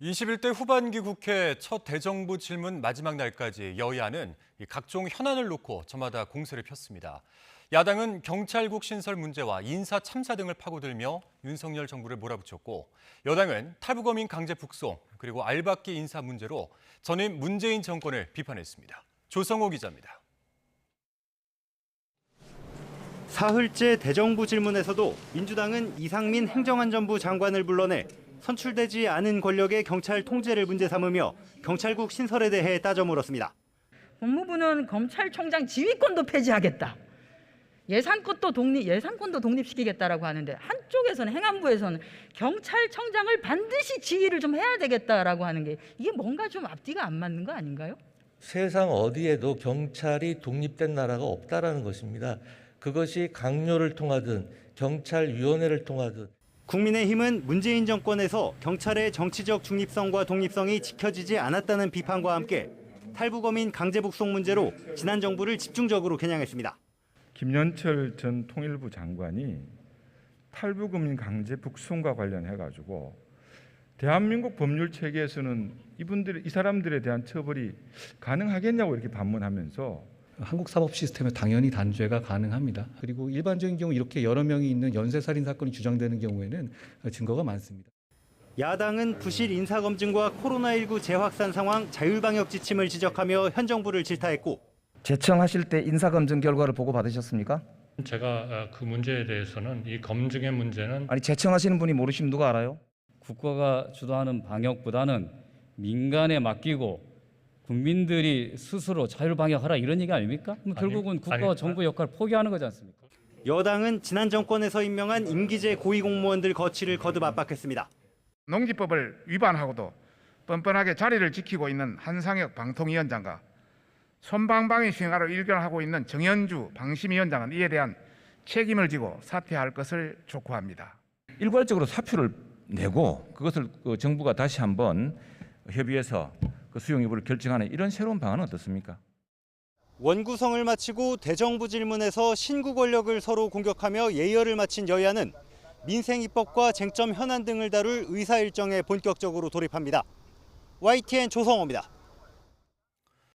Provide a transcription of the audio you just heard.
21대 후반기 국회 첫 대정부 질문 마지막 날까지 여야는 각종 현안을 놓고 저마다 공세를 폈습니다. 야당은 경찰국 신설 문제와 인사 참사 등을 파고들며 윤석열 정부를 몰아붙였고, 여당은 탈북어민 강제 북송 그리고 알박기 인사 문제로 전임 문재인 정권을 비판했습니다. 조성호 기자입니다. 사흘째 대정부 질문에서도 민주당은 이상민 행정안전부 장관을 불러내 선출되지 않은 권력의 경찰 통제를 문제 삼으며 경찰국 신설에 대해 따져 물었습니다. 법무부는 검찰총장 지휘권도 폐지하겠다. 예산권도 독립시키겠다라고 하는데, 한쪽에서는 행안부에서는 경찰청장을 반드시 지휘를 좀 해야 되겠다라고 하는 게, 이게 뭔가 좀 앞뒤가 안 맞는 거 아닌가요? 세상 어디에도 경찰이 독립된 나라가 없다라는 것입니다. 그것이 강요를 통하든 경찰위원회를 통하든. 국민의힘은 문재인 정권에서 경찰의 정치적 중립성과 독립성이 지켜지지 않았다는 비판과 함께 탈북어민 강제 북송 문제로 지난 정부를 집중적으로 겨냥했습니다. 김연철 전 통일부 장관이 탈북어민 강제 북송과 관련해가지고 대한민국 법률 체계에서는 이 사람들에 대한 처벌이 가능하겠냐고 이렇게 반문하면서, 한국 사법 시스템에 당연히 단죄가 가능합니다. 그리고 일반적인 경우 이렇게 여러 명이 있는 연쇄살인 사건이 주장되는 경우에는 증거가 많습니다. 야당은 부실 인사검증과 코로나19 재확산 상황, 자율방역 지침을 지적하며 현 정부를 질타했고, 제청하실 때 인사검증 결과를 보고 받으셨습니까? 제가 그 문제에 대해서는, 이 검증의 문제는 아니, 제청하시는 분이 모르시면 누가 알아요? 국가가 주도하는 방역보다는 민간에 맡기고 국민들이 스스로 자율방역하라, 이런 얘기 아닙니까? 그럼 결국은 국가와 정부 역할을 포기하는 거지 않습니까? 여당은 지난 정권에서 임명한 임기제 고위공무원들 거취를 거듭 압박했습니다. 농지법을 위반하고도 뻔뻔하게 자리를 지키고 있는 한상혁 방통위원장과 솜방망이 생활을 일관하고 있는 정현주 방심위원장은 이에 대한 책임을 지고 사퇴할 것을 촉구합니다. 일괄적으로 사표를 내고 그것을 정부가 다시 한번 협의해서 수용 여부를 결정하는 이런 새로운 방안은 어떻습니까? 원구성을 마치고 대정부 질문에서 신구 권력을 서로 공격하며 예열을 마친 여야는 민생 입법과 쟁점 현안 등을 다룰 의사 일정에 본격적으로 돌입합니다. YTN 조성호입니다.